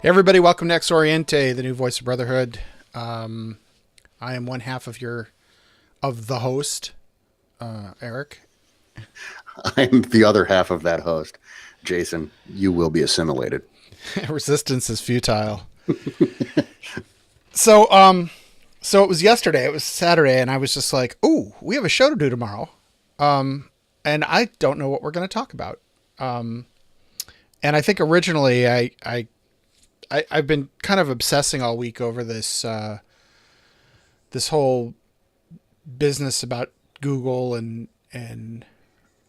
Everybody, welcome to X-Oriente, the new voice of brotherhood. I am one half of the host, Eric. I am the other half of that host. Jason, you will be assimilated. Resistance is futile. So it was yesterday. It was Saturday, and I was just like, "Ooh, we have a show to do tomorrow," and I don't know what we're going to talk about. And I think originally I've been kind of obsessing all week over this whole business about Google and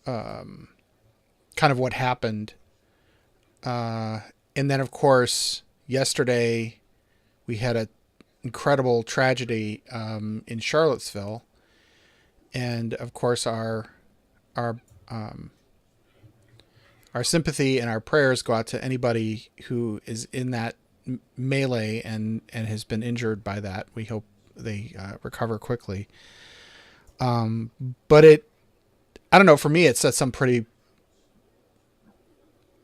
kind of what happened. And then of course yesterday we had an incredible tragedy in Charlottesville, and of course our sympathy and our prayers go out to anybody who is in that melee and has been injured by that. We hope they recover quickly. But I don't know, for me, it set some pretty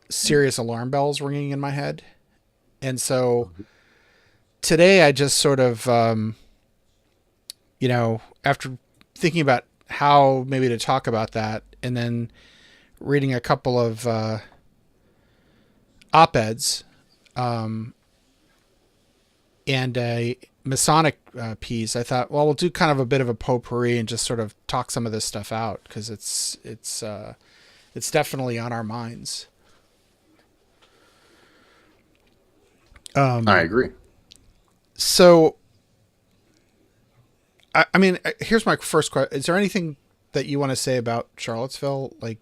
serious alarm bells ringing in my head. And so today I just sort of, after thinking about how maybe to talk about that, and then reading a couple of op-eds and a Masonic piece, I thought, well, we'll do kind of a bit of a potpourri and just sort of talk some of this stuff out, because it's definitely on our minds. I agree. So, I mean, here's my first question: is there anything that you want to say about Charlottesville, like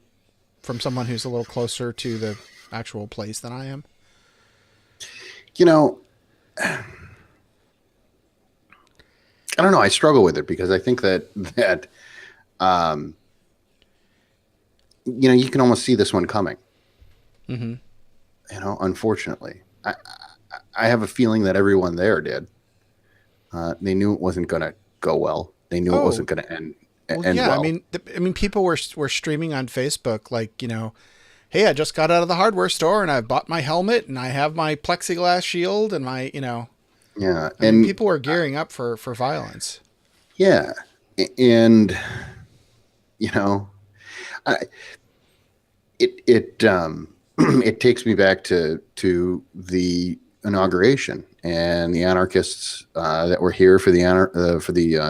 from someone who's a little closer to the actual place than I am? You know, I don't know. I struggle with it because I think that you can almost see this one coming. Mm-hmm. Unfortunately, I have a feeling that everyone there did. They knew it wasn't going to go well. They knew it wasn't going to end. Well, yeah, well. I mean, people were streaming on Facebook, like, hey, I just got out of the hardware store and I bought my helmet and I have my plexiglass shield and my, Yeah, I mean, people were gearing up for violence. Yeah, and I, it takes me back to the inauguration and the anarchists that were here for the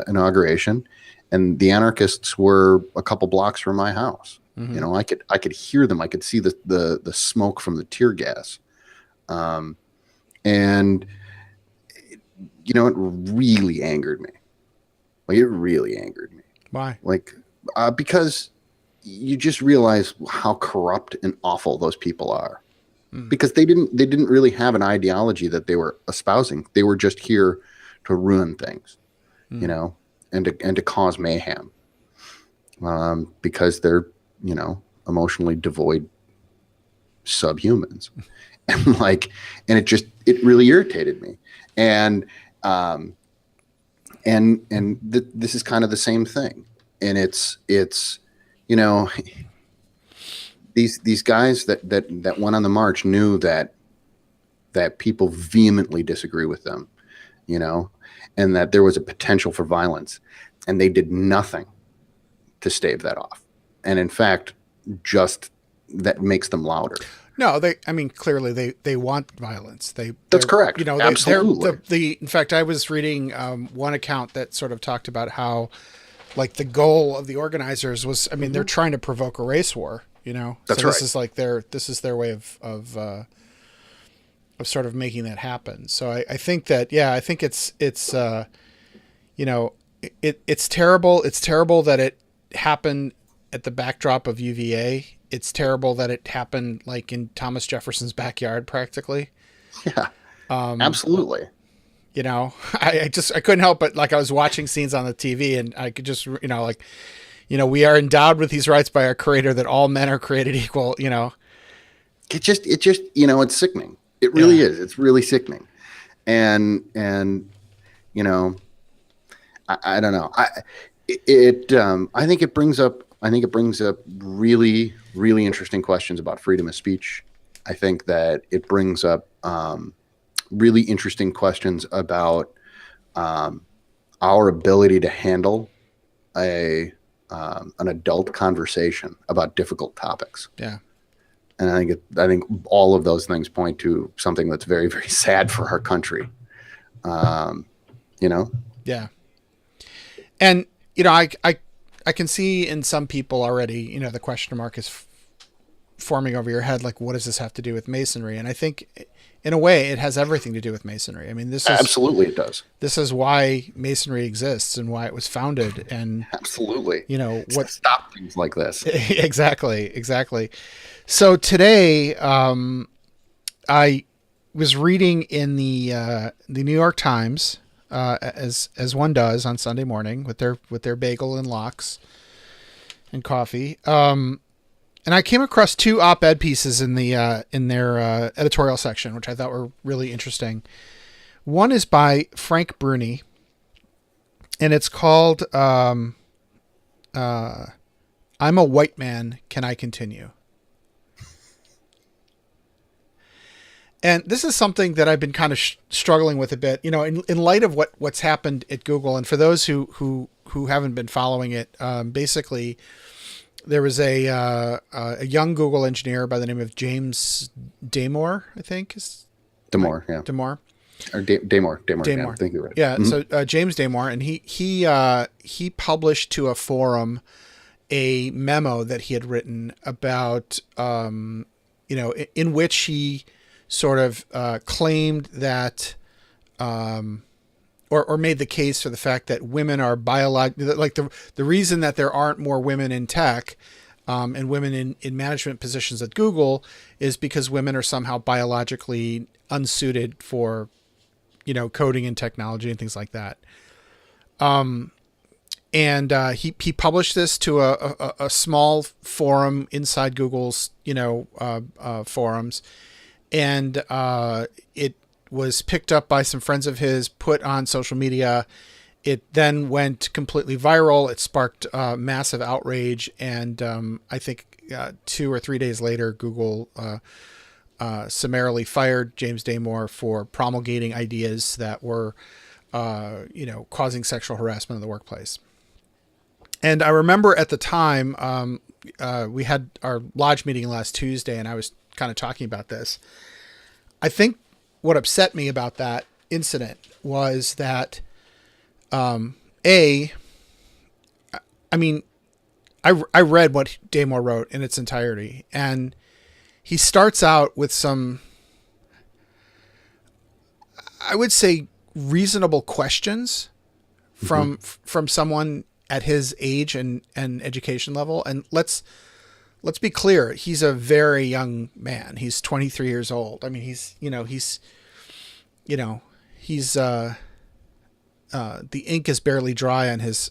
inauguration, and the anarchists were a couple blocks from my house. Mm-hmm. I could hear them. I could see the smoke from the tear gas, and it really angered me. Like, it really angered me. Why? Like, because you just realize how corrupt and awful those people are. Because they didn't really have an ideology that they were espousing. They were just here to ruin things, and to cause mayhem. Because they're, emotionally devoid subhumans. And it really irritated me. And this is kind of the same thing. And it's these guys that went on the march knew that people vehemently disagree with them, and that there was a potential for violence, and they did nothing to stave that off. And in fact, just that makes them louder. No, clearly they want violence. That's correct. Absolutely. In fact, I was reading one account that sort of talked about how, like, the goal of the organizers was, they're trying to provoke a race war. That's so right. This is their way of sort of making that happen. So I think that, I think it's terrible. It's terrible that it happened at the backdrop of UVA. It's terrible that it happened like in Thomas Jefferson's backyard, practically. Yeah, absolutely. I couldn't help but, like, I was watching scenes on the TV and I could just, we are endowed with these rights by our creator, that all men are created equal, It just, it's sickening. It really is. It's really sickening. And I don't know. I think it brings up really, really interesting questions about freedom of speech. I think that it brings up really interesting questions about our ability to handle an adult conversation about difficult topics. Yeah. And I think all of those things point to something that's very, very sad for our country. You know? Yeah. And, you know, I can see in some people already, you know, the question mark is forming over your head. Like, what does this have to do with Masonry? And I think in a way it has everything to do with Masonry. I mean, absolutely it does. This is why Masonry exists and why it was founded. And absolutely, you know, what stop things like this. Exactly. So today, I was reading in the New York Times, as one does on Sunday morning with their bagel and lox and coffee. And I came across two op-ed pieces in their editorial section, which I thought were really interesting. One is by Frank Bruni, and it's called "I'm a White Man. Can I Continue?" And this is something that I've been kind of struggling with a bit, you know, in light of what's happened at Google. And for those who haven't been following it, basically, there was a young Google engineer by the name of James Damore, I think. Damore, yeah. Damore. Or Damore. Yeah, I think you're right. Yeah, mm-hmm. So James Damore, and he published to a forum a memo that he had written about, you know, in which he sort of claimed that, or made the case for the fact that women are like the reason that there aren't more women in tech and women in management positions at Google is because women are somehow biologically unsuited for, you know, coding and technology and things like that. And he published this to a small forum inside Google's, you know, forums. And it was picked up by some friends of his, put on social media. It then went completely viral. It sparked massive outrage. And I think 2 or 3 days later, Google summarily fired James Damore for promulgating ideas that were, you know, causing sexual harassment in the workplace. And I remember at the time, we had our lodge meeting last Tuesday, and I was kind of talking about this. I think what upset me about that incident was that, I mean, I read what Damore wrote in its entirety, and he starts out with some, I would say, reasonable questions from someone at his age and education level. And let's be clear. He's a very young man. He's 23 years old. I mean, he's the ink is barely dry on his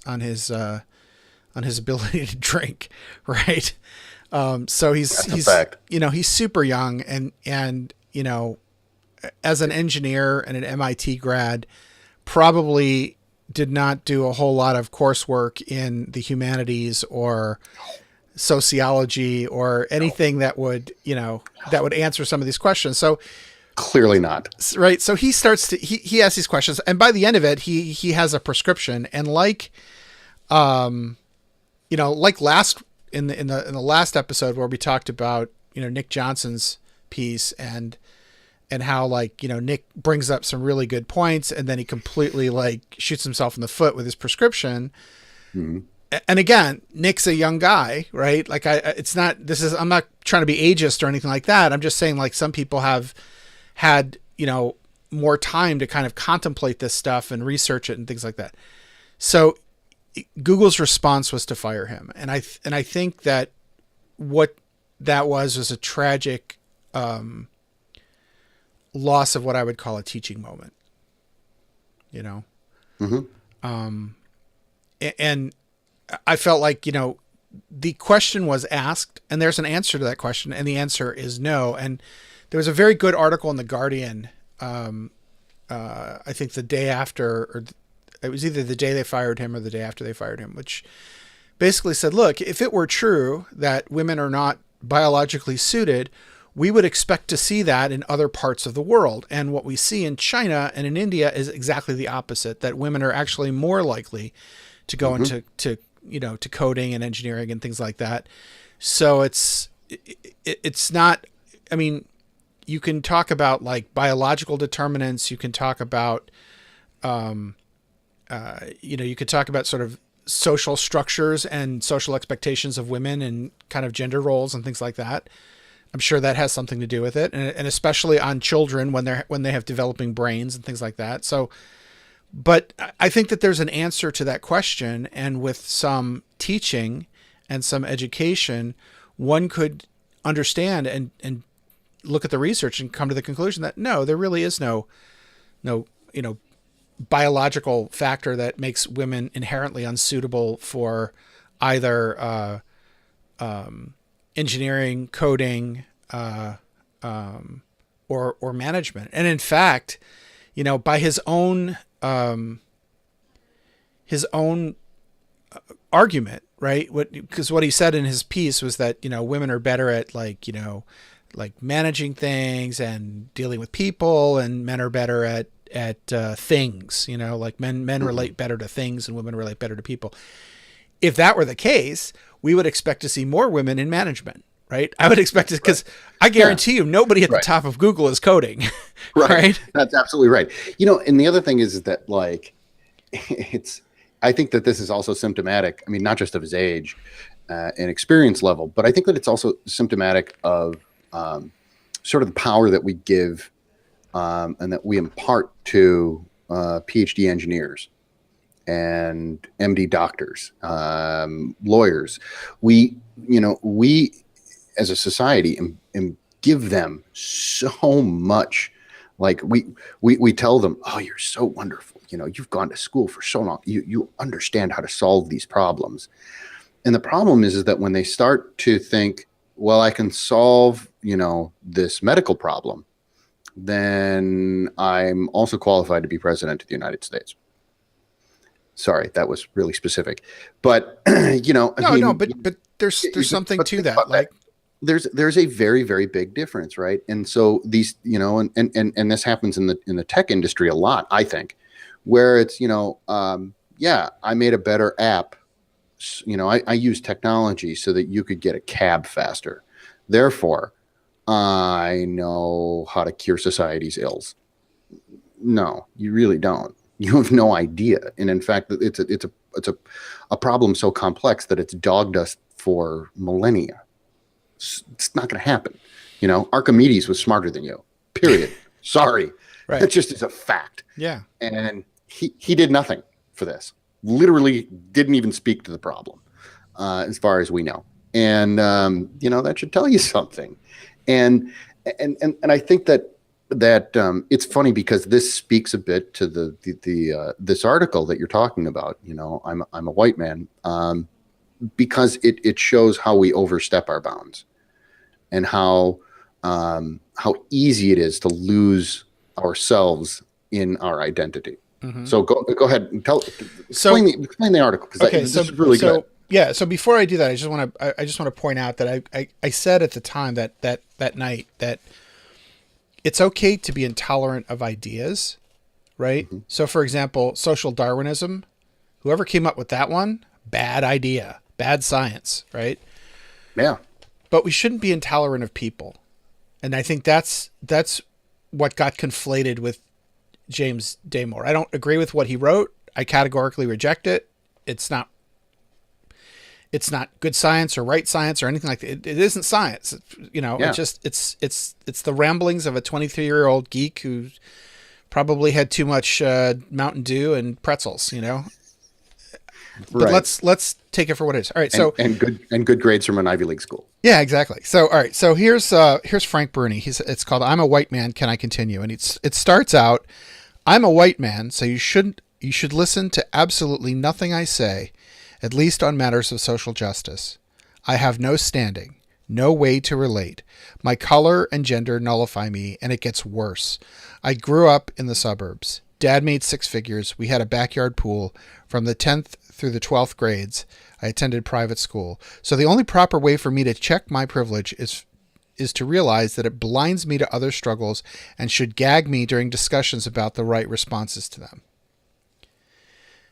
ability to drink. Right. So he's you know, he's super young and, you know, as an engineer and an MIT grad, probably did not do a whole lot of coursework in the humanities or sociology or anything that would, you know, that would answer some of these questions. So clearly not. Right. So he starts to, he asks these questions, and by the end of it, he has a prescription. And like, you know, like in the last episode where we talked about, you know, Nick Johnson's piece and how, like, you know, Nick brings up some really good points and then he completely like shoots himself in the foot with his prescription. Mm-hmm. And again, Nick's a young guy, right? Like I'm not trying to be ageist or anything like that. I'm just saying, like, some people have had, you know, more time to kind of contemplate this stuff and research it and things like that. So Google's response was to fire him. And I think that what that was a tragic, loss of what I would call a teaching moment, you know? Mm-hmm. And I felt like, you know, the question was asked and there's an answer to that question, and the answer is no. And there was a very good article in The Guardian, I think the day after, or it was either the day they fired him or the day after they fired him, which basically said, look, if it were true that women are not biologically suited, we would expect to see that in other parts of the world. And what we see in China and in India is exactly the opposite, that women are actually more likely to go into to coding and engineering and things like that. So it's not, I mean, you can talk about like biological determinants. You can talk about, you could talk about sort of social structures and social expectations of women and kind of gender roles and things like that. I'm sure that has something to do with it, and especially on children when they have developing brains and things like that. So, but I think that there's an answer to that question, and with some teaching and some education, one could understand and look at the research and come to the conclusion that no, there really is no biological factor that makes women inherently unsuitable for either engineering, coding, or management. And in fact, by his own argument, right? Because what he said in his piece was that, women are better at like managing things and dealing with people, and men are better at things, like men relate better to things and women relate better to people. If that were the case, we would expect to see more women in management, right? I would expect it, because I guarantee you nobody at the top of Google is coding. Right? That's absolutely right. And the other thing is that like, I think that this is also symptomatic. I mean, not just of his age and experience level, but I think that it's also symptomatic of sort of the power that we give and that we impart to PhD engineers and MD doctors, lawyers. We as a society give them so much. Like we tell them, oh, you're so wonderful. You've gone to school for so long. You understand how to solve these problems. And the problem is that when they start to think, well, I can solve, this medical problem, then I'm also qualified to be president of the United States. Sorry, that was really specific, but but there's something to that. Like there's a very, very big difference, right? And so these, and this happens in the tech industry a lot, I think, where it's, I made a better app. I use technology so that you could get a cab faster. Therefore, I know how to cure society's ills. No, you really don't. You have no idea. And in fact, it's a problem so complex that it's dogged us for millennia. It's not going to happen. Archimedes was smarter than you, period. Sorry. Right. That just is a fact. Yeah. And he did nothing for this. Literally didn't even speak to the problem, as far as we know. And, that should tell you something. And I think that it's funny because this speaks a bit to the this article that you're talking about. I'm a white man, because it shows how we overstep our bounds and how easy it is to lose ourselves in our identity. Mm-hmm. So go ahead and explain the article, because this is really good. Yeah. So before I do that, I just want to point out that I said at the time that night that it's okay to be intolerant of ideas, right? Mm-hmm. So for example, social Darwinism, whoever came up with that one, bad idea, bad science, right? Yeah. But we shouldn't be intolerant of people. And I think that's what got conflated with James Damore. I don't agree with what he wrote. I categorically reject it. It's not good science or right science or anything like that. It isn't science. It's just, it's the ramblings of a 23-year-old geek who probably had too much Mountain Dew and pretzels, But let's take it for what it is. All right. So and good grades from an Ivy League school. Yeah, exactly. So, all right. So here's Frank Bruni. It's called "I'm a White Man. Can I Continue?" And it starts out, "I'm a white man, so you should listen to absolutely nothing I say, at least on matters of social justice. I have no standing, no way to relate. My color and gender nullify me, and it gets worse. I grew up in the suburbs. Dad made six figures. We had a backyard pool. From the 10th through the 12th grades, I attended private school. So the only proper way for me to check my privilege is is to realize that it blinds me to other struggles and should gag me during discussions about the right responses to them.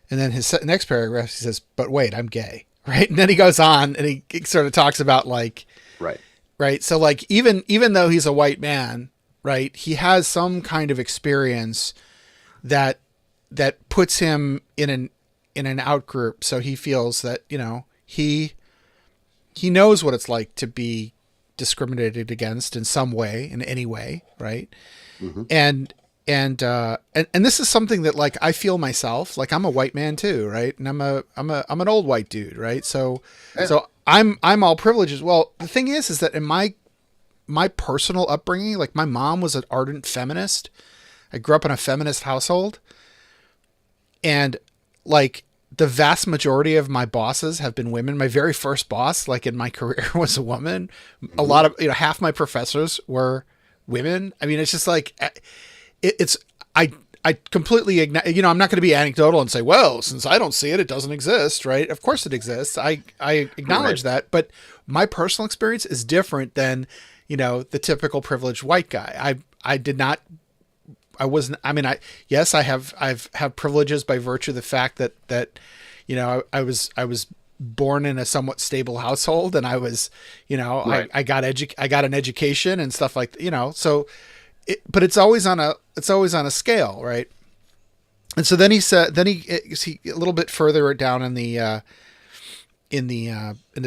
And then his next paragraph, he says, but wait, I'm gay. Right. And then he goes on and he sort of talks about like, Right. Right. So like, even though he's a white man, right, he has some kind of experience that puts him in an out group. So he feels that, you know, he knows what it's like to be discriminated against in some way, in any way. Right. Mm-hmm. And this is something that like I feel myself, like I'm a white man too, right? And I'm an old white dude, right? So I'm all privileged. Well, the thing is that in my personal upbringing, like my mom was an ardent feminist. I grew up in a feminist household, and like the vast majority of my bosses have been women. My very first boss, like in my career, was a woman. Mm-hmm. A lot of, you know, half my professors were women. I mean, it's just like, I completely, you know, I'm not going to be anecdotal and say, well, since I don't see it, it doesn't exist, right? Of course it exists. I acknowledge that, but my personal experience is different than, you know, the typical privileged white guy. I've had privileges by virtue of the fact that, you know, I was born in a somewhat stable household, and I was, you know, right. I got an education and stuff like, you know, so but it's always on a scale, right? And so then he said, he a little bit further down in the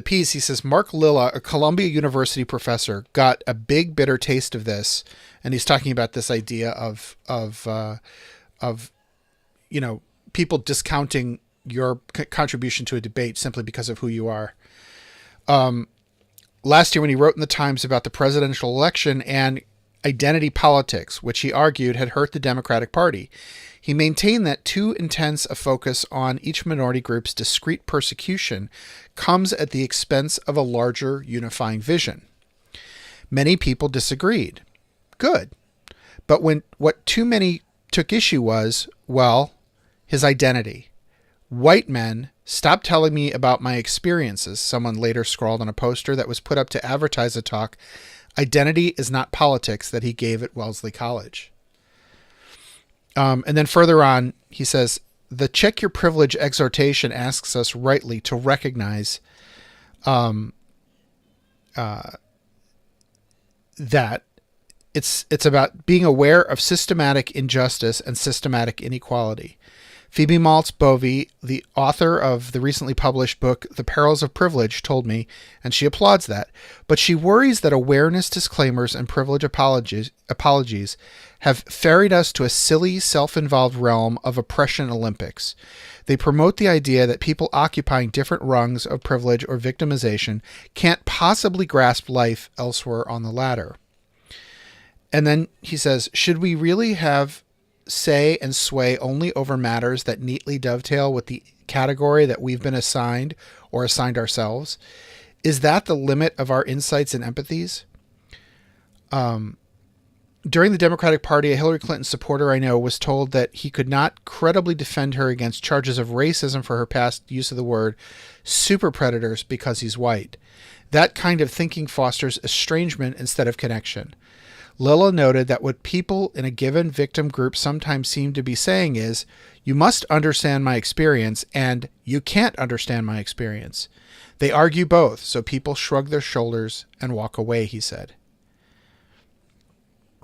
piece, he says, Mark Lilla, a Columbia University professor, got a big bitter taste of this, and he's talking about this idea of you know, people discounting your contribution to a debate simply because of who you are. Last year, when he wrote in the Times about the presidential election and identity politics, which he argued had hurt the Democratic Party, he maintained that too intense a focus on each minority group's discrete persecution comes at the expense of a larger unifying vision. Many people disagreed. Good. But what too many took issue was, well, his identity. White men, stop telling me about my experiences, someone later scrawled on a poster that was put up to advertise a talk, Identity is Not Politics, that he gave at Wellesley College. And then further on, he says, the Check Your Privilege exhortation asks us rightly to recognize that it's about being aware of systematic injustice and systematic inequality. Phoebe Maltz-Bovey, the author of the recently published book, The Perils of Privilege, told me, and she applauds that, but she worries that awareness disclaimers and privilege apologies have ferried us to a silly, self-involved realm of oppression Olympics. They promote the idea that people occupying different rungs of privilege or victimization can't possibly grasp life elsewhere on the ladder. And then he says, should we really have say and sway only over matters that neatly dovetail with the category that we've been assigned or assigned ourselves? Is that the limit of our insights and empathies? During the Democratic Party, a Hillary Clinton supporter I know was told that he could not credibly defend her against charges of racism for her past use of the word super predators because he's white. That kind of thinking fosters estrangement instead of connection. Lilla noted that what people in a given victim group sometimes seem to be saying is, you must understand my experience and you can't understand my experience. They argue both, so people shrug their shoulders and walk away, he said.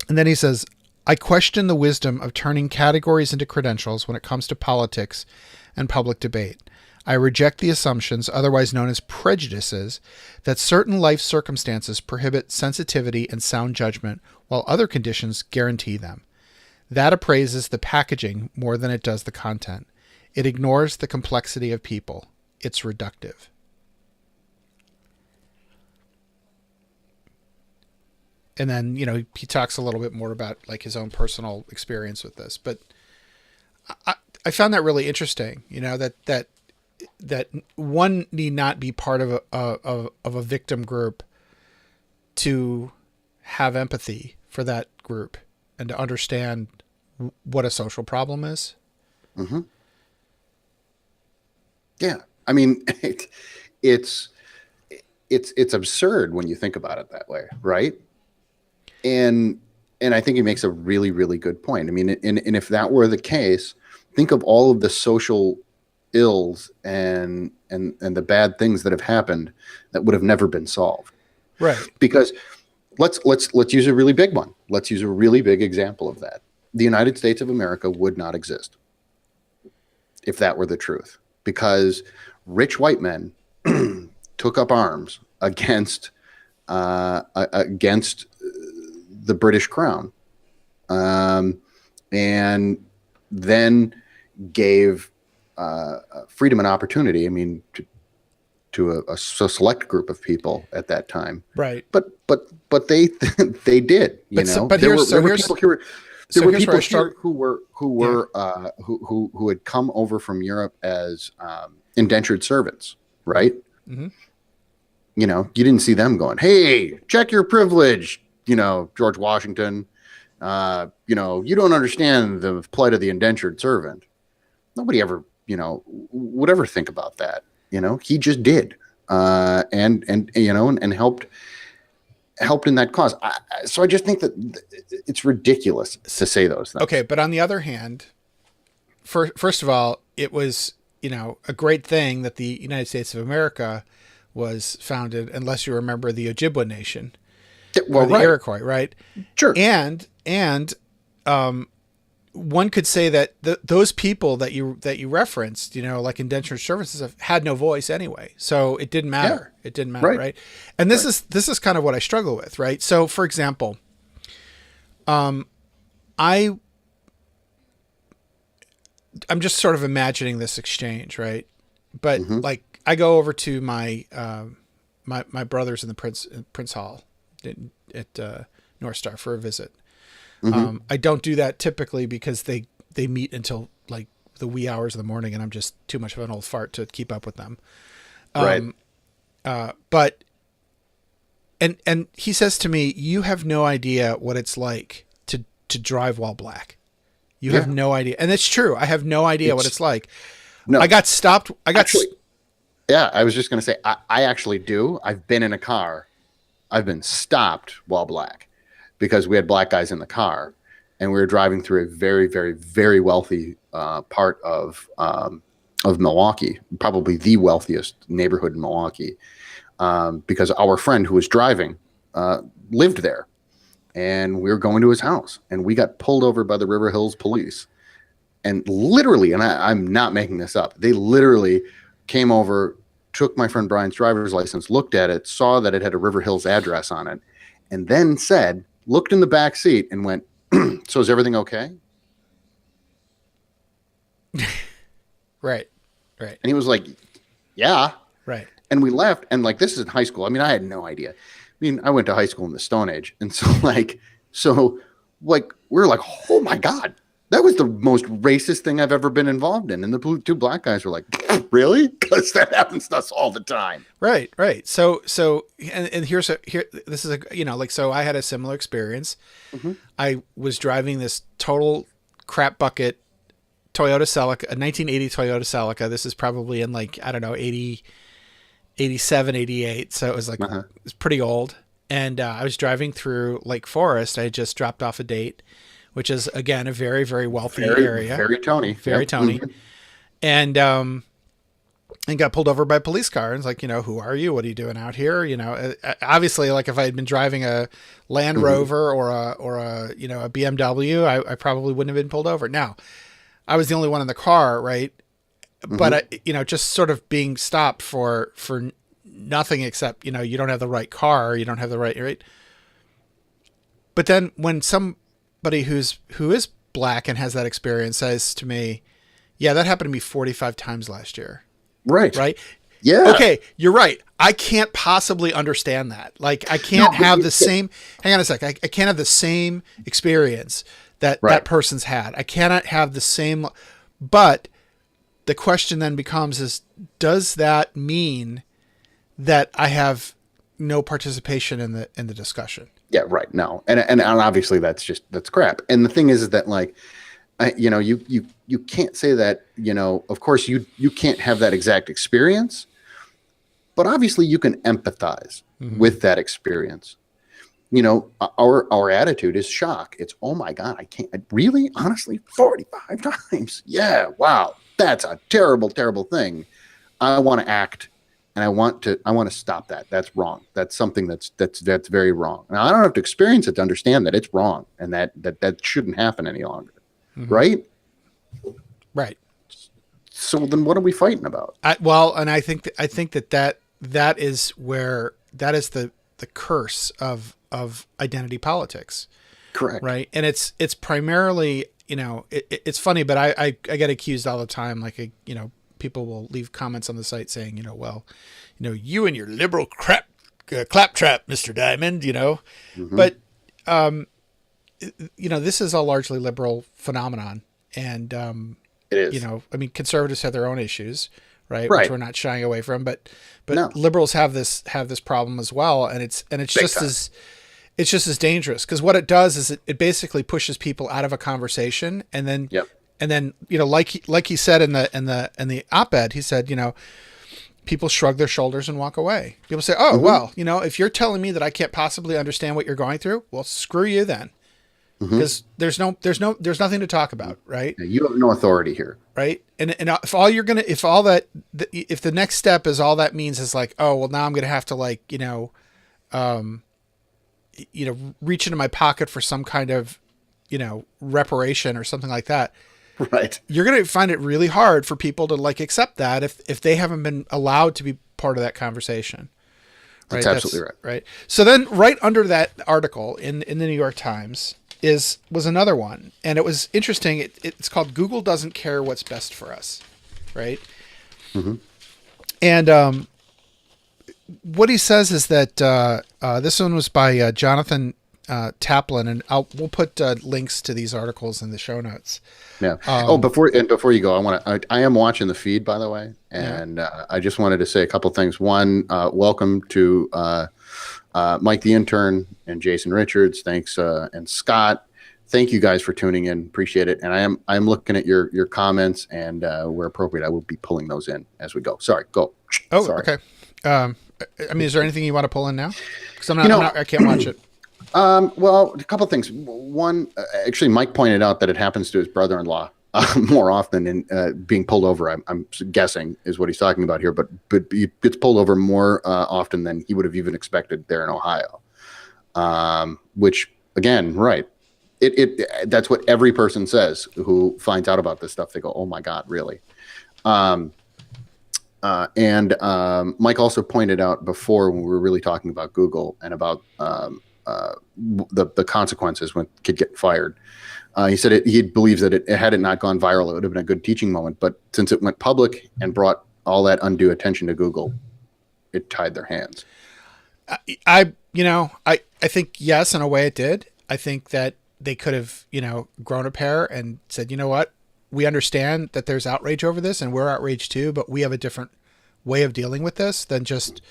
And then he says, I question the wisdom of turning categories into credentials when it comes to politics and public debate. I reject the assumptions, otherwise known as prejudices, that certain life circumstances prohibit sensitivity and sound judgment, while other conditions guarantee them. That appraises the packaging more than it does the content. It ignores the complexity of people. It's reductive. And then, you know, he talks a little bit more about like his own personal experience with this, but I found that really interesting, you know, that one need not be part of a victim group to have empathy for that group and to understand what a social problem is. Mm-hmm. Yeah. I mean, it's absurd when you think about it that way, right? And I think he makes a really, really good point. I mean, and if that were the case, think of all of the social ills and the bad things that have happened that would have never been solved. Right. Because let's use a really big one. Let's use a really big example of that. The United States of America would not exist if that were the truth, because rich white men took up arms against the British Crown, and then gave freedom and opportunity. I mean, to a select group of people at that time. Right. But they they did. There were people here who had come over from Europe as indentured servants, right? Mm-hmm. You didn't see them going, "Hey, check your privilege," George Washington. You don't understand the plight of the indentured servant. Nobody ever, would ever think about that. He just did, and helped in that cause. So I just think that it's ridiculous to say those things. Okay, but on the other hand, first of all, it was a great thing that the United States of America was founded, unless you remember the Ojibwa Nation, or the Iroquois, right? Sure. And one could say that those people that you referenced, like indentured services, had no voice anyway, so it didn't matter. Yeah. It didn't matter, right? And this is kind of what I struggle with, right? So, for example, I'm just sort of imagining this exchange, right? But like, I go over to my my brothers in the Prince Hall at North Star for a visit. I don't do that typically because they meet until like the wee hours of the morning, and I'm just too much of an old fart to keep up with them. But he says to me, "You have no idea what it's like to drive while black. You have no idea," and it's true. I have no idea what it's like. No, I got stopped. Yeah, I was just going to say, I actually do. I've been in a car. I've been stopped while black, because we had black guys in the car, and we were driving through a very, very, very wealthy part of Milwaukee, probably the wealthiest neighborhood in Milwaukee, because our friend who was driving lived there, and we were going to his house, and we got pulled over by the River Hills police, and literally, and I'm not making this up, they literally came over, took my friend Brian's driver's license, looked at it, saw that it had a River Hills address on it, and then looked in the back seat and went, "So is everything okay?" Right. And he was like, "Yeah." Right. And we left, and like, this is in high school. I mean, I had no idea. I mean, I went to high school in the Stone Age, and so we're like, "Oh my God, that was the most racist thing I've ever been involved in." And the two black guys were like, "Really?" Because that happens to us all the time. Right. So, and this is so I had a similar experience. I was driving this total crap bucket Toyota Celica, a 1980 Toyota Celica. This is probably in 87, 88. So it was it was pretty old. And I was driving through Lake Forest. I had just dropped off a date, which is, again, a very, very wealthy area. Very Tony. Very Tony. And got pulled over by a police car. And it's like, "Who are you? What are you doing out here?" Obviously, like, if I had been driving a Land Rover or a a BMW, I probably wouldn't have been pulled over. Now, I was the only one in the car, right? But just sort of being stopped for nothing except, you don't have the right car, you don't have the right. But then when somebody who is black and has that experience says to me, "Yeah, that happened to me 45 times last year." Right. Yeah. Okay. You're right. I can't possibly understand that. Like, I can't have the same, hang on a sec. I can't have the same experience that person's had. I cannot have the same, but the question then becomes does that mean that I have no participation in the discussion? Yeah. Right. No. And obviously that's crap. And the thing is that, like, you can't say that, of course you can't have that exact experience, but obviously you can empathize with that experience. our attitude is shock. It's, oh my God, I can't, really, honestly, 45 times. Yeah. Wow. That's a terrible, terrible thing. I want to act, and I want to stop that. That's wrong. That's something that's very wrong. Now, I don't have to experience it to understand that it's wrong and that shouldn't happen any longer. Mm-hmm. Right. Right. So then what are we fighting about? And I think that is the curse of identity politics. Correct. Right. And it's primarily, it's funny, but I get accused all the time. Like, people will leave comments on the site saying, you and your liberal claptrap, Mr. Diamond, mm-hmm. But, this is a largely liberal phenomenon. And, it is. Conservatives have their own issues, right? Right. Which we're not shying away from, but no. Liberals have this problem as well. And it's just as dangerous, because what it does is it basically pushes people out of a conversation. And then, yep. And then, like he said in the op-ed, he said, people shrug their shoulders and walk away. People say, oh, mm-hmm. well, if you're telling me that I can't possibly understand what you're going through, well, screw you then. Because mm-hmm. there's nothing to talk about, right? You have no authority here, right? And if the next step is all that means is like, oh, well, now I'm gonna have to reach into my pocket for some kind of reparation or something like that, right? You're gonna find it really hard for people to accept that if they haven't been allowed to be part of that conversation. Right? That's absolutely right. Right. So then, right under that article in the New York Times was another one, and it was interesting. It's called "Google Doesn't Care What's Best for Us," right? Mm-hmm. And what he says is that this one was by Jonathan Taplin, and we'll put links to these articles in the show notes. Yeah. Before you go, I am watching the feed, by the way, and I just wanted to say a couple things. One, welcome to Mike the intern and Jason Richards. Thanks, and Scott. Thank you guys for tuning in. Appreciate it. And I'm looking at your comments, and where appropriate, I will be pulling those in as we go. Sorry, go. Oh, sorry. Okay. Is there anything you want to pull in now? Because I can't watch it. Well, a couple of things. One, actually, Mike pointed out that it happens to his brother-in-law more often in being pulled over. I'm guessing is what he's talking about here, but he gets pulled over more often than he would have even expected there in Ohio. Which, again, right. That's what every person says who finds out about this stuff. They go, oh my God, really? And Mike also pointed out before, when we were really talking about Google and about the consequences when a kid get fired. He said he believes that had it not gone viral, it would have been a good teaching moment. But since it went public and brought all that undue attention to Google, it tied their hands. I think yes, in a way it did. I think that they could have, grown a pair and said, you know what, we understand that there's outrage over this, and we're outraged too, but we have a different way of dealing with this than just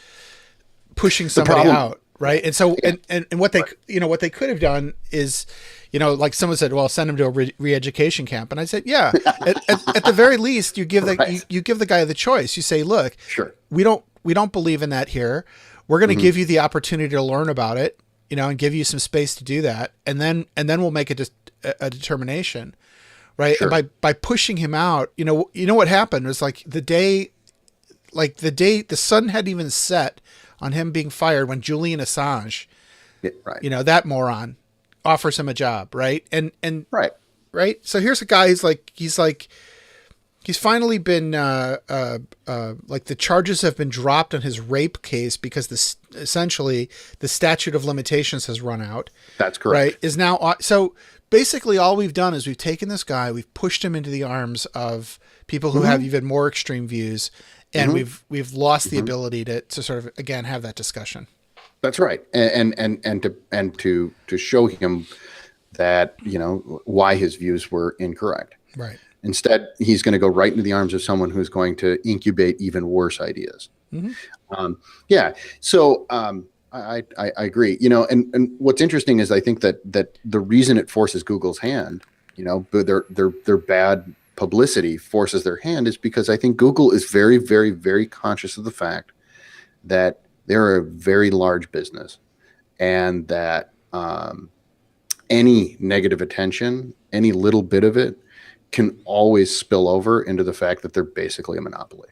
pushing somebody out. Right. And so, yeah. and what they, what they could have done is, like someone said, well, send him to a re-education camp. And I said, yeah, at the very least, you give you give the guy the choice. You say, look, sure, we don't believe in that here. We're going to give you the opportunity to learn about it, and give you some space to do that. And then we'll make a determination. Right. Sure. And by pushing him out, what happened was the day the sun hadn't even set on him being fired when Julian Assange, right. That moron offers him a job. Right. And right. Right. So here's a guy he's finally been, the charges have been dropped on his rape case because essentially the statute of limitations has run out. That's correct. Right. Is now. So basically all we've done is we've taken this guy, we've pushed him into the arms of people who have even more extreme views. And we've lost the ability to sort of, again, have that discussion. That's right. And to show him that, why his views were incorrect. Right. Instead, he's going to go right into the arms of someone who's going to incubate even worse ideas. Mm-hmm. Yeah. So I agree. And what's interesting is I think that the reason it forces Google's hand, their bad publicity forces their hand is because I think Google is very, very, very conscious of the fact that they're a very large business and that any negative attention, any little bit of it, can always spill over into the fact that they're basically a monopoly.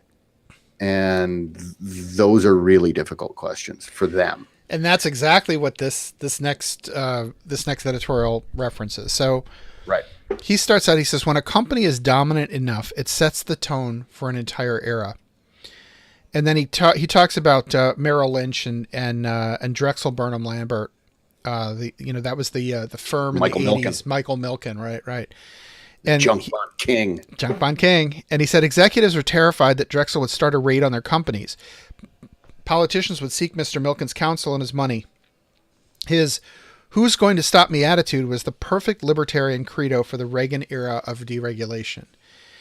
And those are really difficult questions for them. And that's exactly what this next editorial references. So Right. he starts out, he says, when a company is dominant enough, it sets the tone for an entire era. And then he talks about Merrill Lynch and Drexel Burnham Lambert. That was the firm Michael in the Milken. 80s. Michael Milken, right. And Junk bond king. Junk bond king. And he said executives were terrified that Drexel would start a raid on their companies. Politicians would seek Mr. Milken's counsel and his money. His "who's going to stop me" attitude was the perfect libertarian credo for the Reagan era of deregulation.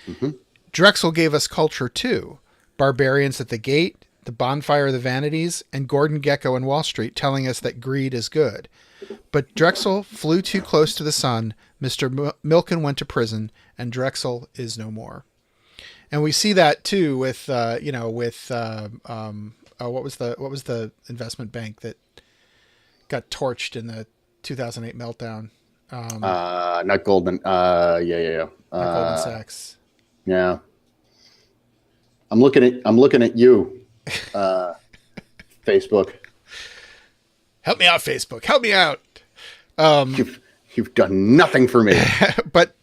Mm-hmm. Drexel gave us culture too. Barbarians at the Gate, The Bonfire of the Vanities, and Gordon Gekko in Wall Street telling us that greed is good. But Drexel flew too close to the sun. Mr. Milken went to prison, and Drexel is no more. And we see that too with what was the investment bank that got torched in the 2008 meltdown? Not Goldman. Yeah. Goldman Sachs. Yeah. I'm looking at you, Facebook. Help me out, Facebook. Help me out. You've done nothing for me. but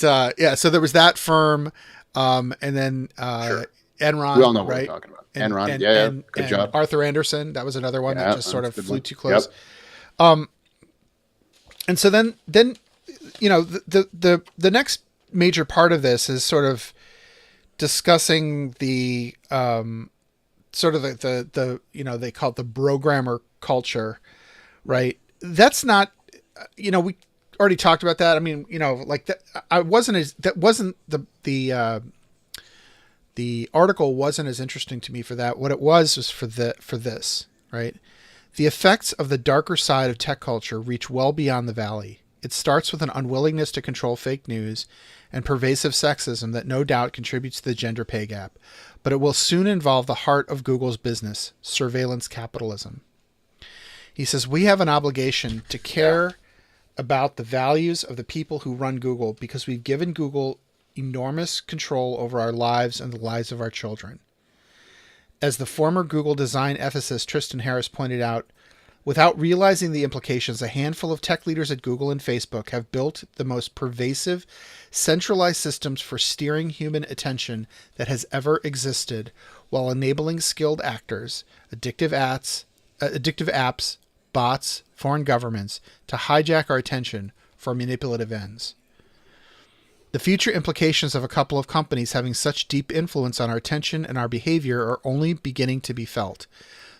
yeah. So there was that firm, and then Sure. Enron. We all know what right? we're talking about. And, Enron. Good job. Arthur Anderson. That was another one that just sort of flew too close. Yep. And so then the next major part of this is sort of discussing the sort of the they call it the programmer culture, right? That's not, we already talked about that. I mean, like that, the article wasn't as interesting to me for that. What it was for this, right? The effects of the darker side of tech culture reach well beyond the valley. It starts with an unwillingness to control fake news and pervasive sexism that no doubt contributes to the gender pay gap, but it will soon involve the heart of Google's business, surveillance capitalism. He says, we have an obligation to care about the values of the people who run Google because we've given Google enormous control over our lives and the lives of our children. As the former Google design ethicist Tristan Harris pointed out, without realizing the implications, a handful of tech leaders at Google and Facebook have built the most pervasive, centralized systems for steering human attention that has ever existed, while enabling skilled actors, addictive apps, bots, foreign governments to hijack our attention for manipulative ends. The future implications of a couple of companies having such deep influence on our attention and our behavior are only beginning to be felt.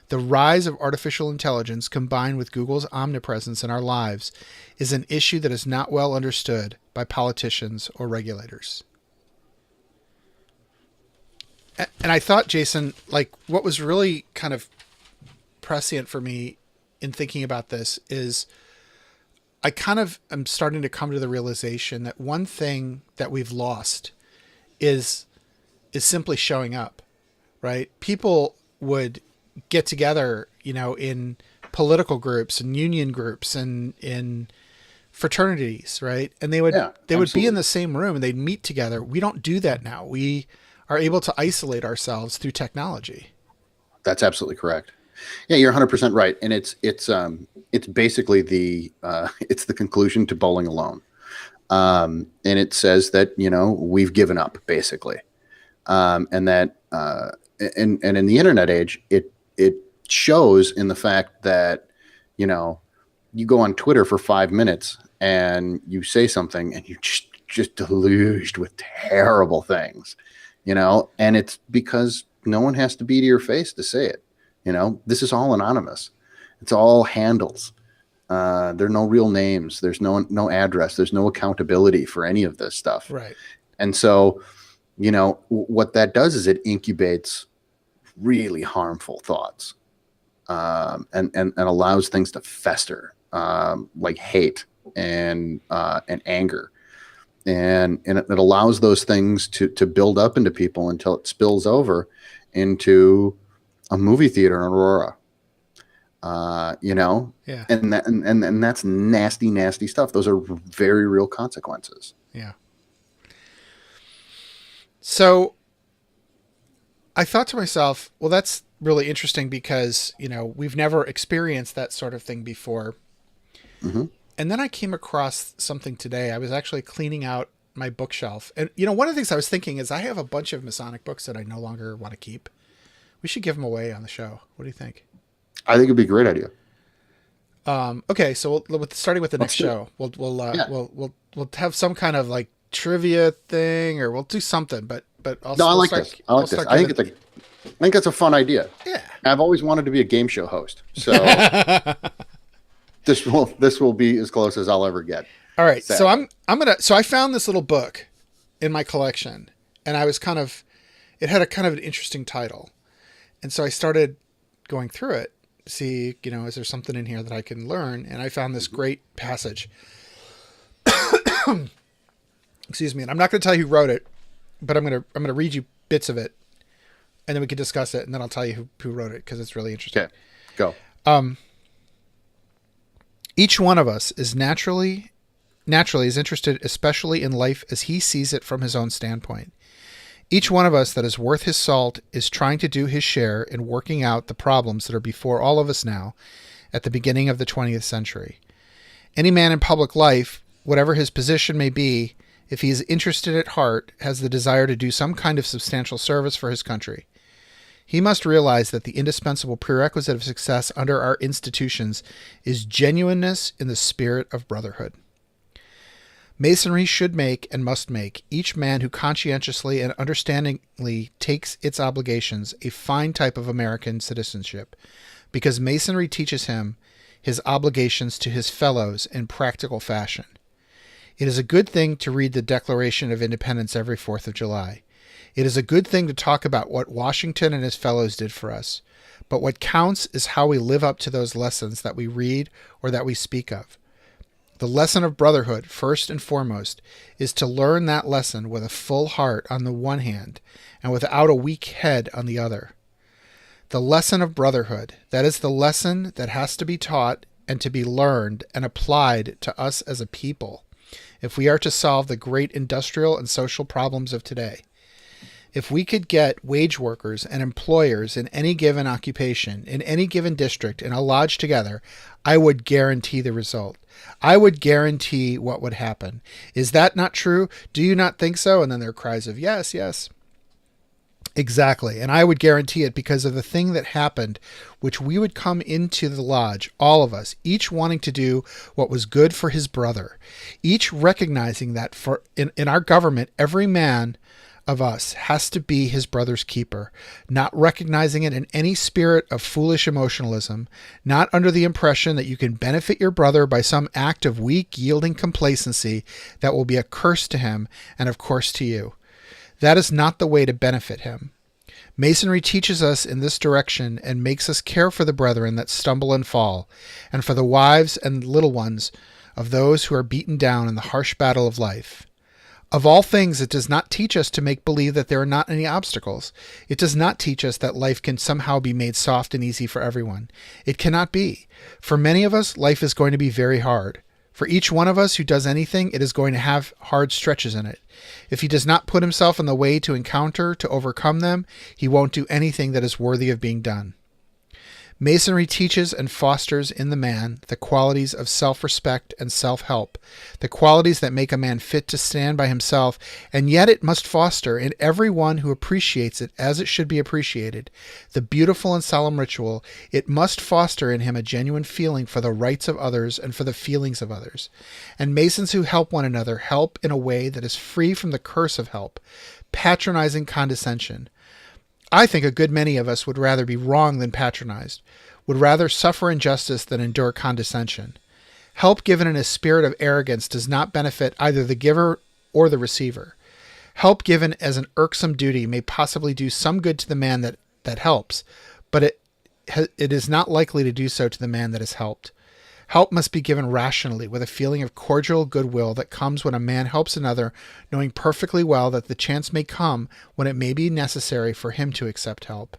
The rise of artificial intelligence combined with Google's omnipresence in our lives is an issue that is not well understood by politicians or regulators. And I thought, Jason, like what was really kind of prescient for me in thinking about this is I kind of am starting to come to the realization that one thing that we've lost is simply showing up, right? People would get together, in political groups and union groups and in fraternities, right? And they would be in the same room and they'd meet together. We don't do that now. We are able to isolate ourselves through technology. That's absolutely correct. Yeah, you're 100% right, and it's basically it's the conclusion to Bowling Alone, and it says that we've given up basically, and that and in the internet age, it shows in the fact that you go on Twitter for 5 minutes and you say something and you just deluged with terrible things, and it's because no one has to be to your face to say it. This is all anonymous. It's all handles. There are no real names. There's no address. There's no accountability for any of this stuff. Right. And so, what that does is it incubates really harmful thoughts, and allows things to fester, like hate and anger. And it allows those things to build up into people until it spills over into a movie theater in Aurora, You know, Yeah. and that's nasty, nasty stuff. Those are very real consequences. Yeah. So I thought to myself, well, that's really interesting because, you know, we've never experienced that sort of thing before. Hmm. And then I came across something today. I was actually cleaning out my bookshelf. And, you know, one of the things I was thinking is I have a bunch of Masonic books that I no longer want to keep. We should give them away on the show. What do you think? I think it'd be a great idea. Okay, so starting with the next Let's do it. show, Yeah. we'll have some kind of like trivia thing, or we'll do something. But No, I we'll like start, this. I like this. I think it's I think that's a fun idea. yeah. I've always wanted to be a game show host, so this will be as close as I'll ever get. All right, so Sadly. so I found this little book in my collection, and I was it had a kind of an interesting title, and so I started going through it, to see, you know, is there something in here that I can learn, and I found this great passage. Excuse me, and I'm not going to tell you who wrote it, but I'm going to read you bits of it, and then we can discuss it, and then I'll tell you who wrote it because it's really interesting. Okay, go. Each one of us is naturally is interested especially in life as he sees it from his own standpoint. Each one of us that is worth his salt is trying to do his share in working out the problems that are before all of us now at the beginning of the 20th century. Any man in public life, whatever his position may be, if he is interested at heart, has the desire to do some kind of substantial service for his country. He must realize that the indispensable prerequisite of success under our institutions is genuineness in the spirit of brotherhood. Masonry should make and must make each man who conscientiously and understandingly takes its obligations a fine type of American citizenship, because Masonry teaches him his obligations to his fellows in practical fashion. It is a good thing to read the Declaration of Independence every 4th of July. It is a good thing to talk about what Washington and his fellows did for us, but what counts is how we live up to those lessons that we read or that we speak of. The lesson of brotherhood, first and foremost, is to learn that lesson with a full heart on the one hand and without a weak head on the other. The lesson of brotherhood, that is the lesson that has to be taught and to be learned and applied to us as a people if we are to solve the great industrial and social problems of today. If we could get wage workers and employers in any given occupation, in any given district, in a lodge together, I would guarantee the result. I would guarantee what would happen. Is that not true? Do you not think so? And then there are cries of yes, yes. Exactly. And I would guarantee it because of the thing that happened, which we would come into the lodge, all of us, each wanting to do what was good for his brother, each recognizing that in our government, every man of us has to be his brother's keeper, not recognizing it in any spirit of foolish emotionalism, not under the impression that you can benefit your brother by some act of weak, yielding complacency that will be a curse to him and of course to you. That is not the way to benefit him. Masonry teaches us in this direction and makes us care for the brethren that stumble and fall, and for the wives and little ones of those who are beaten down in the harsh battle of life. Of all things, it does not teach us to make believe that there are not any obstacles. It does not teach us that life can somehow be made soft and easy for everyone. It cannot be. For many of us, life is going to be very hard. For each one of us who does anything, it is going to have hard stretches in it. If he does not put himself in the way to overcome them, he won't do anything that is worthy of being done. Masonry teaches and fosters in the man the qualities of self-respect and self-help, the qualities that make a man fit to stand by himself, and yet it must foster in every one who appreciates it as it should be appreciated, the beautiful and solemn ritual. It must foster in him a genuine feeling for the rights of others and for the feelings of others. And Masons who help one another help in a way that is free from the curse of help, patronizing condescension. I think a good many of us would rather be wronged than patronized, would rather suffer injustice than endure condescension. Help given in a spirit of arrogance does not benefit either the giver or the receiver. Help given as an irksome duty may possibly do some good to the man that helps, but it is not likely to do so to the man that is helped. Help must be given rationally, with a feeling of cordial goodwill that comes when a man helps another, knowing perfectly well that the chance may come when it may be necessary for him to accept help.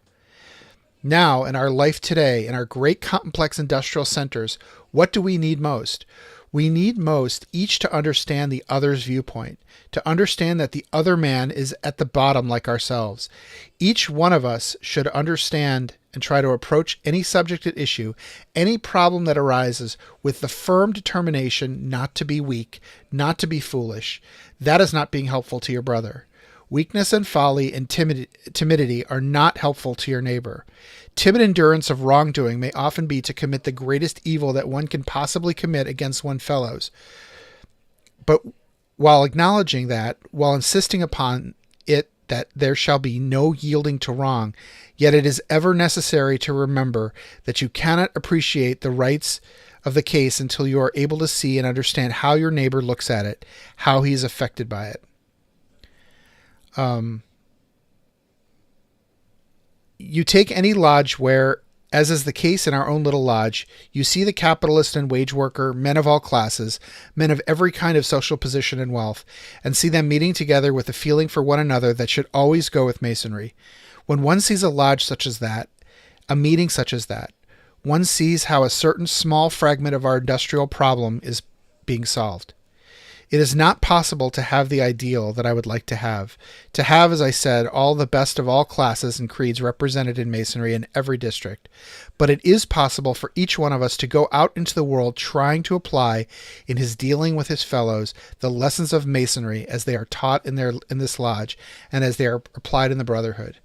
Now, in our life today, in our great complex industrial centers, what do we need most? We need most each to understand the other's viewpoint, to understand that the other man is at the bottom like ourselves. Each one of us should understand and try to approach any subject at issue, any problem that arises, with the firm determination not to be weak, not to be foolish. That is not being helpful to your brother. Weakness and folly and timidity are not helpful to your neighbor. Timid endurance of wrongdoing may often be to commit the greatest evil that one can possibly commit against one's fellows. But while acknowledging that, while insisting upon it that there shall be no yielding to wrong, yet it is ever necessary to remember that you cannot appreciate the rights of the case until you are able to see and understand how your neighbor looks at it, how he is affected by it. You take any lodge where, as is the case in our own little lodge, you see the capitalist and wage worker, men of all classes, men of every kind of social position and wealth, and see them meeting together with a feeling for one another that should always go with Masonry. When one sees a lodge such as that, a meeting such as that, one sees how a certain small fragment of our industrial problem is being solved. It is not possible to have the ideal that I would like to have, as I said, all the best of all classes and creeds represented in Masonry in every district. But it is possible for each one of us to go out into the world trying to apply, in his dealing with his fellows, the lessons of Masonry as they are taught in this lodge and as they are applied in the Brotherhood.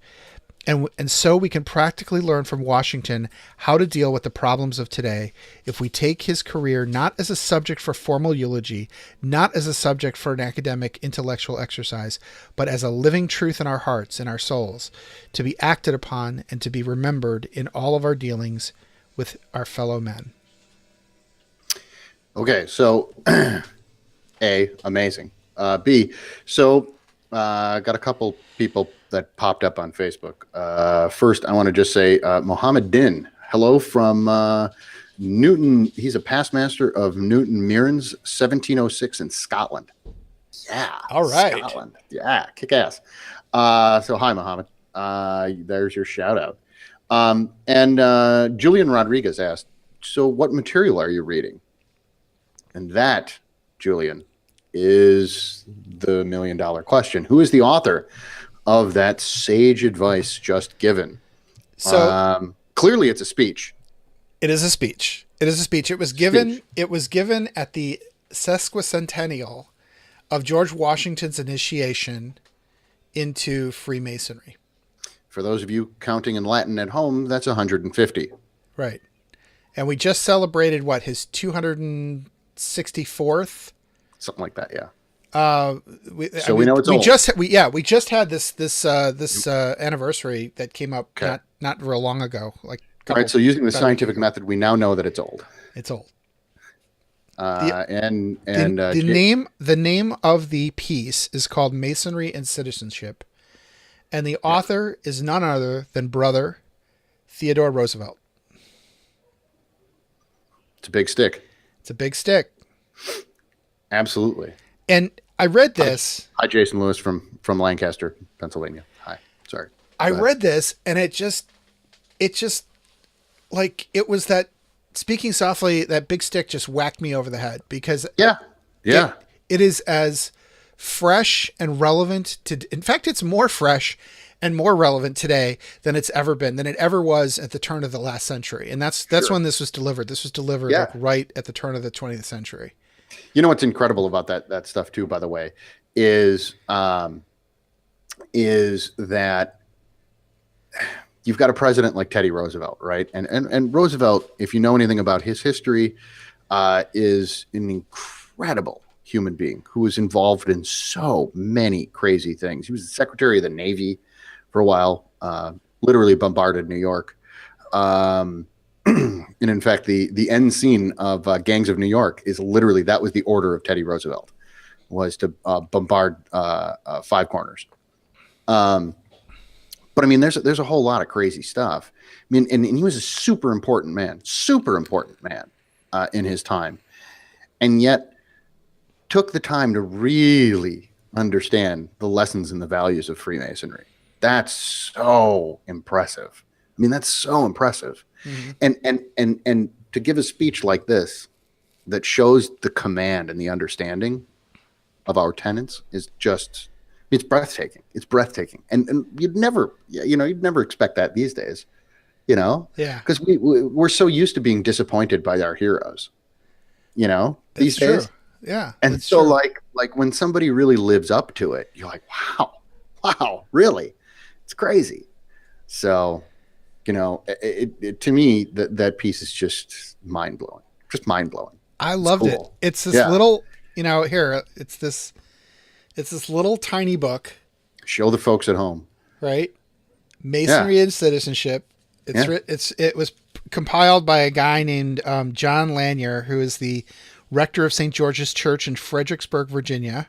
And so we can practically learn from Washington how to deal with the problems of today if we take his career not as a subject for formal eulogy, not as a subject for an academic intellectual exercise, but as a living truth in our hearts and our souls, to be acted upon and to be remembered in all of our dealings with our fellow men. Okay, so A, amazing. B, so got a couple people that popped up on Facebook. First, I want to just say Mohammed Din, hello from Newton. He's a past master of Newton Mearns, 1706 in Scotland. Yeah. All right. Scotland. Yeah, kick ass. So hi, Mohammed. There's your shout out. And Julian Rodriguez asked, so what material are you reading? And that, Julian, is the $1 million question. Who is the author of that sage advice just given? So clearly it's a speech. It is a speech. It is a speech. It was given at the sesquicentennial of George Washington's initiation into Freemasonry. For those of you counting in Latin at home, that's 150. Right. And we just celebrated his 264th, something like that. Yeah. We know it's old. We just had this anniversary that came up not real long ago. All right. So using the scientific method, we now know that it's old. It's old. The name of the piece is called Masonry and Citizenship, and the author is none other than Brother Theodore Roosevelt. It's a big stick. It's a big stick. Absolutely. And I read this. Hi, Jason Lewis from Lancaster, Pennsylvania. Hi. Sorry. I read this, and it just like it was that, speaking softly, that big stick just whacked me over the head, because it is as fresh and relevant in fact, it's more fresh and more relevant today than it ever was at the turn of the last century. And that's when this was delivered. This was delivered right at the turn of the 20th century. You know what's incredible about that stuff too, by the way, is that you've got a president like Teddy Roosevelt, right? And Roosevelt, if you know anything about his history, is an incredible human being who was involved in so many crazy things. He was the Secretary of the Navy for a while, literally bombarded New York. And in fact, the end scene of Gangs of New York is literally, that was the order of Teddy Roosevelt, was to bombard Five Corners. But I mean, there's a whole lot of crazy stuff. I mean, and he was a super important man in his time, and yet took the time to really understand the lessons and the values of Freemasonry. That's so impressive. I mean, that's so impressive. Mm-hmm. And to give a speech like this that shows the command and the understanding of our tenants is just, it's breathtaking. It's breathtaking. And you'd never, you'd never expect that these days, Yeah, because we're so used to being disappointed by our heroes, that's these true. days. Yeah, And that's so true. like when somebody really lives up to it, you're like, wow, really? It's crazy. So, to me, that piece is just mind blowing. I It's loved it. cool. It's this Yeah. little, here, it's this little tiny book, Show the folks at home. right? Yeah. Masonry and Citizenship. Yeah. It was compiled by a guy named John Lanier, who is the rector of St. George's Church in Fredericksburg, Virginia.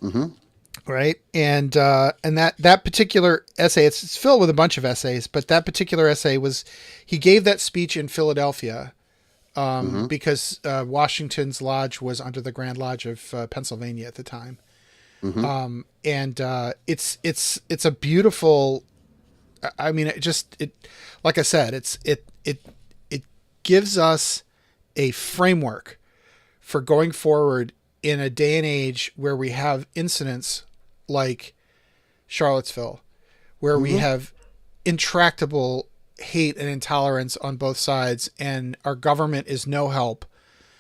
Mm-hmm. Right, and that particular essay, it's filled with a bunch of essays, but that particular essay he gave that speech in Philadelphia, Mm-hmm. because Washington's Lodge was under the Grand Lodge of Pennsylvania at the time. Mm-hmm. And it's a beautiful. I mean, it like I said, it gives us a framework for going forward in a day and age where we have incidents like Charlottesville, where we Mm-hmm. have intractable hate and intolerance on both sides, and our government is no help,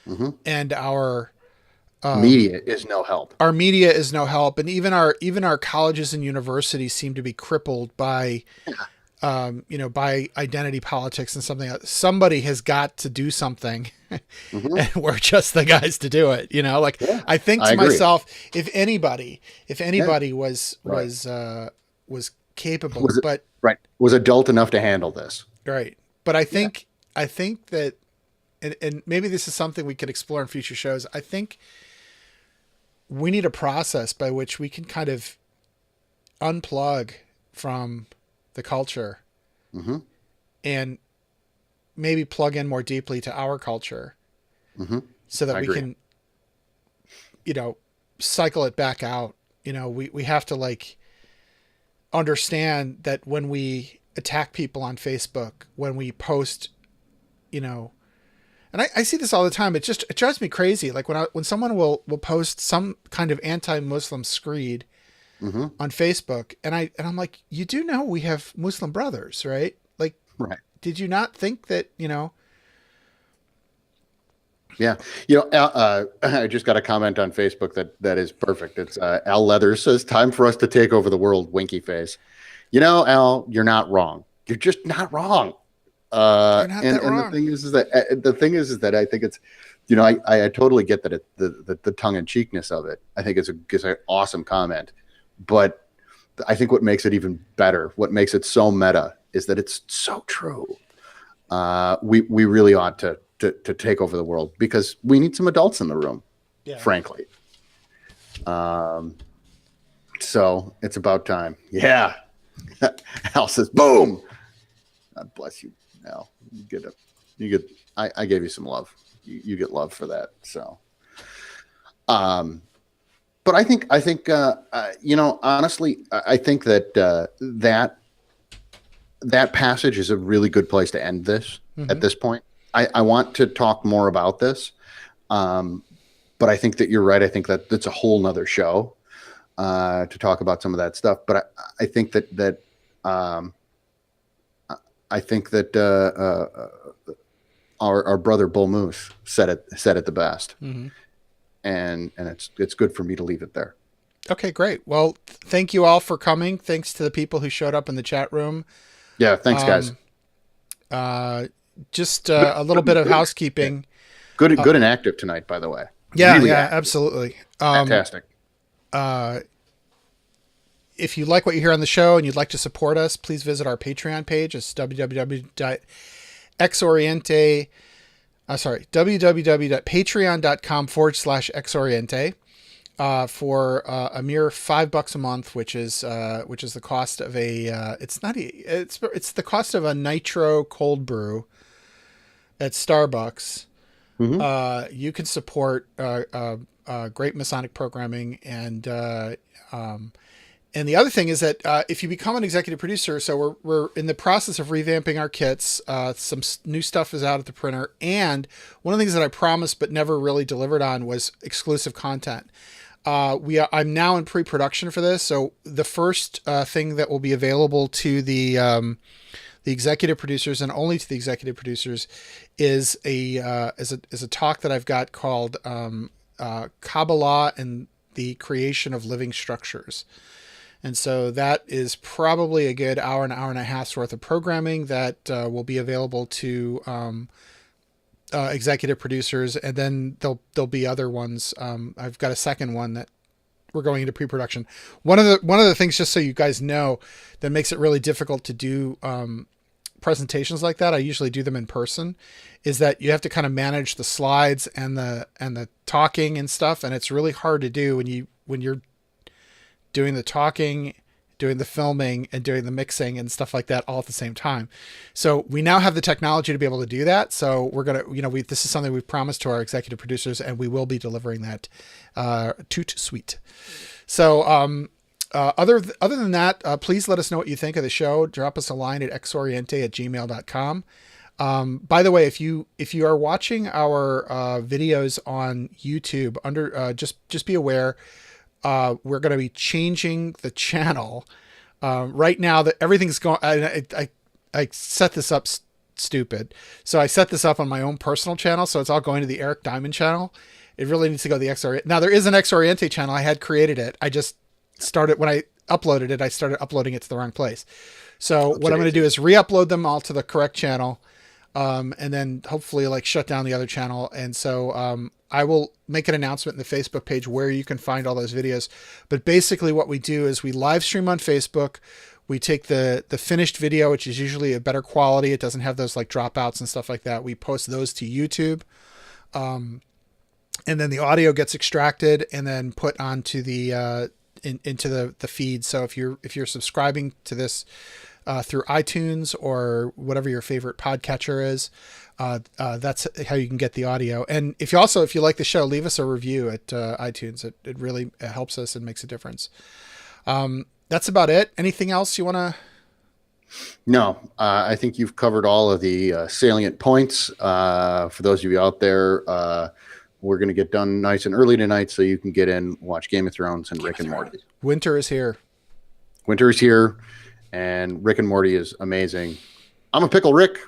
Mm-hmm. and Media is no help. our media is no help, and even our colleges and universities seem to be crippled by by identity politics and something else. Somebody has got to do something, Mm-hmm. and we're just the guys to do it. Like, Yeah. I think I to agree. myself, if anybody Yeah. was Right. was capable, Was it but right? Was adult enough to handle this? right, but I Yeah. think that, and maybe this is something we could explore in future shows. I think we need a process by which we can kind of unplug from the culture Mm-hmm. and maybe plug in more deeply to our culture, Mm-hmm. so that I we agree. can, cycle it back out. We have to, like, understand that when we attack people on Facebook, when we post, and I see this all the time. It drives me crazy. Like when someone will post some kind of anti-Muslim screed Mm-hmm. on Facebook, and I'm like, you do know we have Muslim brothers, right? Like, Right. did you not think that, Yeah. I just got a comment on Facebook that is perfect. It's Al Leathers says, "Time for us to take over the world, winky face." Al, you're not wrong. You're just not wrong. you're not And that and wrong? the thing is that I think it's, I totally get that the tongue in cheekness of it. I think it's an awesome comment, but I think what makes it even better, what makes it so meta, is that it's so true. We really ought to take over the world because we need some adults in the room, Yeah. frankly. So it's about time. Yeah. Al says, boom. God bless you, Al. I gave you some love. You get love for that. So, but I think, honestly, I think that that passage is a really good place to end this at this point. I want to talk more about this. But I think that you're right. I think that that's a whole nother show to talk about some of that stuff. But I think that our brother Bull Moose said it the best, and it's good for me to leave it there. Okay, great. Well, thank you all for coming. Thanks to the people who showed up in the chat room. Yeah, thanks, guys. Just a little bit of housekeeping. Good and active tonight, by the way. Yeah, Really yeah, active. absolutely. Fantastic. If you like what you hear on the show and you'd like to support us, please visit our Patreon page. It's www.patreon.com/X-Oriente. For a mere $5 a month, which is the cost of it's the cost of a nitro cold brew at Starbucks. You can support great Masonic programming, and And the other thing is that if you become an executive producer, so we're in the process of revamping our kits. Some new stuff is out at the printer, and one of the things that I promised but never really delivered on was exclusive content. I'm now in pre-production for this, so the first thing that will be available to the executive producers and only to the executive producers is a talk that I've got called Kabbalah and the Creation of Living Structures. And so that is probably a good hour and a half's worth of programming that will be available to executive producers, and then there'll be other ones. I've got a second one that we're going into pre-production. One of the things, just so you guys know, that makes it really difficult to do presentations like that, I usually do them in person, is that you have to kind of manage the slides and the talking and stuff, and it's really hard to do when you're doing the talking, doing the filming, and doing the mixing and stuff like that all at the same time. So we now have the technology to be able to do that. So we're going to, this is something we've promised to our executive producers, and we will be delivering that toot sweet. So other than that, please let us know what you think of the show. Drop us a line at xoriente@gmail.com. By the way, if you are watching our videos on YouTube, just be aware, we're going to be changing the channel. Right now that everything's going, I set this up stupid. So I set this up on my own personal channel. So it's all going to the Eric Diamond channel. It really needs to go to the X-Oriente. Now there is an X-Oriente channel. I had created it. I just started, when I uploaded it, I started uploading it to the wrong place. So what I'm going to do is re-upload them all to the correct channel. And then hopefully shut down the other channel. And so, I will make an announcement in the Facebook page where you can find all those videos. But basically what we do is we live stream on Facebook. We take the finished video, which is usually a better quality. It doesn't have those dropouts and stuff like that. We post those to YouTube. And then the audio gets extracted and then put onto the, into the feed. So if you're subscribing to this, through iTunes or whatever your favorite podcatcher is, that's how you can get the audio. And if you like the show, leave us a review at iTunes. It really helps us and makes a difference. That's about it. Anything else you want to? No, I think you've covered all of the salient points. For those of you out there, we're going to get done nice and early tonight so you can get in, watch Game of Thrones and Rick and Morty. Winter is here. Winter is here. And Rick and Morty is amazing. I'm a pickle Rick.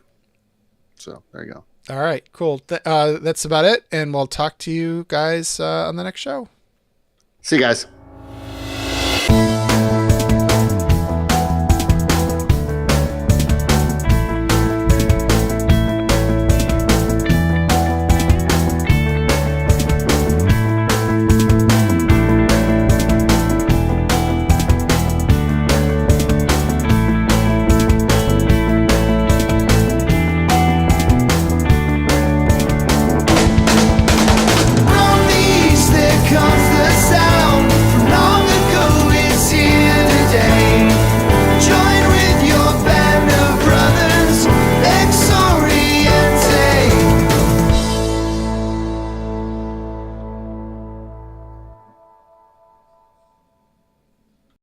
So there you go. All right, cool. That's about it. And we'll talk to you guys on the next show. See you guys.